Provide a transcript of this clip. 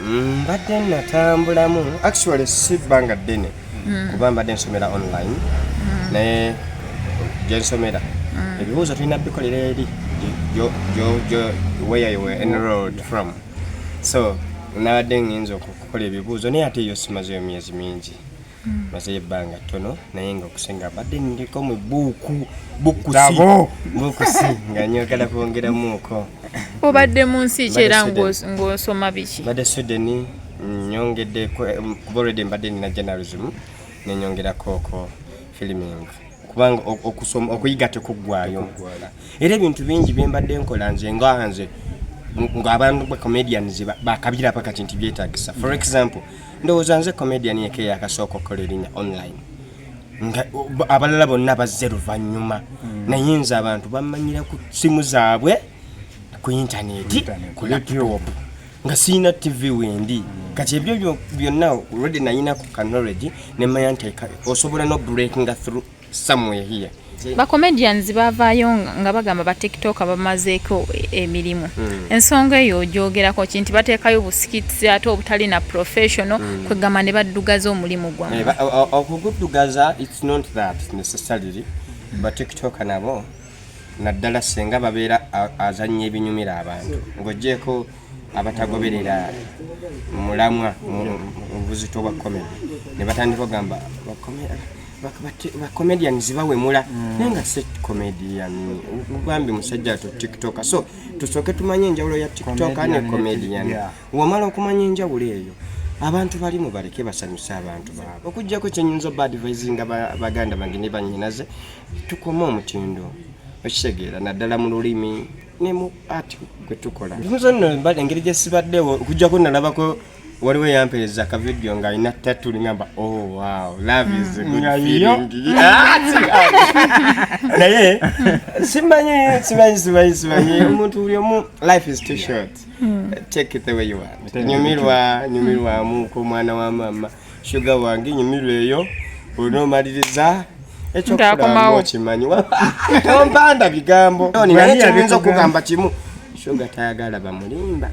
Mbadde natambulamu actually si bbanga ddene kuba mbadde nsomera online naye gyensomera ebibuuzo tulina bikolera eri where you were enrolled from so nabadde ngenza okukola ebibuuzo naye ate yo simazeyo myezi mingi mazeyo ebbanga ttono naye nga okusinga badde ndiko mu bukusi nga nyagala kwongeramuuko. Obadde mu nsi ki era ng'osoma biki? Badde Sweden nyongedde kuba already mbadde nina journalism nenyongerako filming kubanga okusoma okuyiga tekuggwaayo era ebintu bingi bye mbadde nkola nze ng'abantu ba comedians bakabira pakati nti byetaagisa. For example ndowooza nze comedian yeke yakasooka okukola erinnya online nga abalala bonna bazze luvannyuma naye nze abantu bamanyira ku simu zaabwe ku intaneti ku laptop nga siina TV wendi kati ebyo byonna already nayina ku knowledge ne manya nti osobola no breaking through somewhere here. Ba comedians bavaayo nga bagamba ba TikTok bamazeeko emirimu. Ensonga eyo ogyogerako kinti bateekayo busikitsi ate obutali na professional kwegamba ne baddugaza omulimu gwammwe. Okuguddugaza it's not that necessarily but TikTok nabo naddala senga babeera azannya ebinyumira abantu ng'oggyeko abatagoberera mulamwa mu buzito bwa comedy ne batandika ogamba ba comedians bawemula nenga set comedian ugambye musajja to TikTok so tusooke tumanye enjawulo ya TikTok ne comedian wamala okumanya enjawulo eyo abantu bali mu baleke basanyusa abantu baabo okujjako kyenyinza ba advising baganda bange ne banyinaze tukoma omutindo ekitegeera naddala mu lulimi ne mu art gwe tukola nno mbadde engeri gye sibaddewo okujjako nalabako waliwo yampereza ka video nga ina tatu lingamba oh wow love is a good feeling naye simanyi omuntu buli omu life is too short take it the way you are nyumirwa muko mwana wa mama sugar wange nyumirwa eyo onomaliriza ekyokukomawo kimanyi tompanda bigambo naye kiyinza okugamba kimu sugar tayagala bamulimba